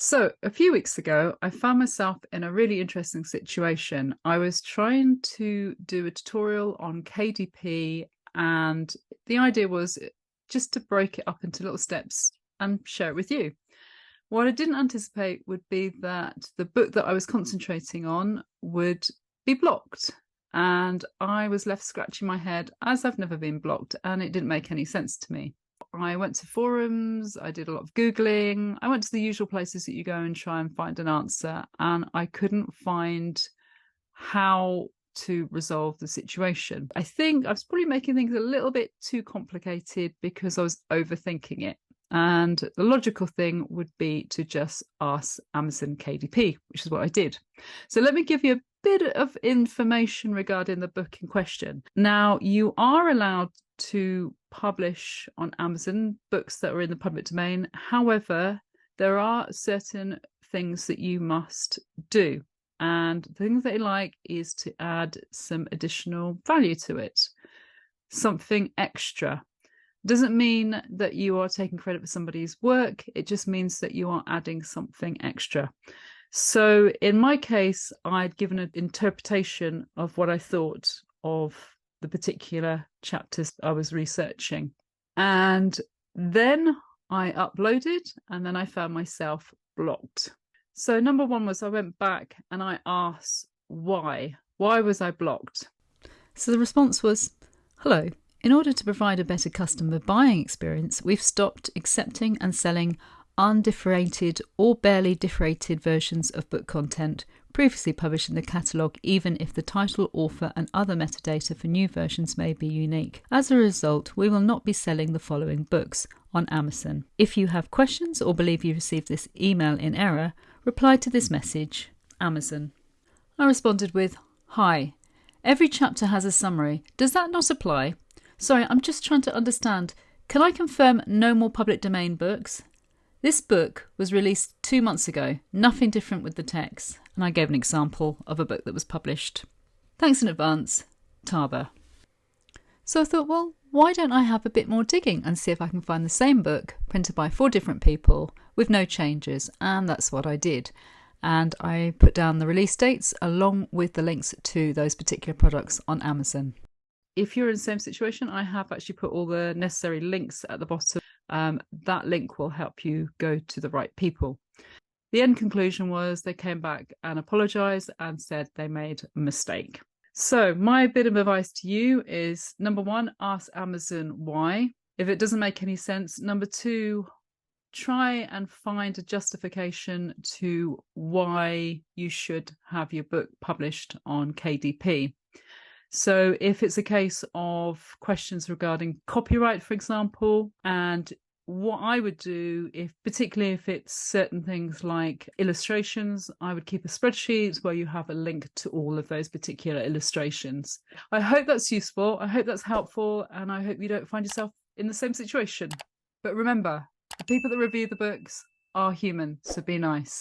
So, a few weeks ago, I found myself in a really interesting situation. I was trying to do a tutorial on KDP, and the idea was just to break it up into little steps and share it with you. What I didn't anticipate would be that the book that I was concentrating on would be blocked. And I was left scratching my head, as I've never been blocked, and it didn't make any sense to me. I went to forums, I did a lot of Googling, I went to the usual places that you go and try and find an answer, and I couldn't find how to resolve the situation. I think I was probably making things a little bit too complicated because I was overthinking it. And the logical thing would be to just ask Amazon KDP, which is what I did. So let me give you a bit of information regarding the book in question. Now, you are allowed to publish on Amazon books that are in the public domain. However, there are certain things that you must do. And the thing that I like is to add some additional value to it, something extra. Doesn't mean that you are taking credit for somebody's work. It just means that you are adding something extra. So in my case, I'd given an interpretation of what I thought of the particular chapters I was researching. And then I uploaded, and then I found myself blocked. So number one was I went back and I asked why. Why was I blocked? So the response was, hello. In order to provide a better customer buying experience, we've stopped accepting and selling undifferentiated or barely differentiated versions of book content previously published in the catalogue, even if the title, author and other metadata for new versions may be unique. As a result, we will not be selling the following books on Amazon. If you have questions or believe you received this email in error, reply to this message, Amazon. I responded with, hi, every chapter has a summary. Does that not apply? Sorry, I'm just trying to understand. Can I confirm no more public domain books? This book was released 2 months ago, nothing different with the text, and I gave an example of a book that was published. Thanks in advance, Taba. So I thought, well, why don't I have a bit more digging and see if I can find the same book printed by 4 different people with no changes, and that's what I did. And I put down the release dates along with the links to those particular products on Amazon. If you're in the same situation, I have actually put all the necessary links at the bottom. That link will help you go to the right people. The end conclusion was they came back and apologized and said they made a mistake. So my bit of advice to you is, number one, ask Amazon why. If it doesn't make any sense, number two, try and find a justification to why you should have your book published on KDP. So if it's a case of questions regarding copyright, for example, and what I would do, particularly if it's certain things like illustrations, I would keep a spreadsheet where you have a link to all of those particular illustrations. I hope that's useful. I hope that's helpful. And I hope you don't find yourself in the same situation. But remember, the people that review the books are human, so be nice.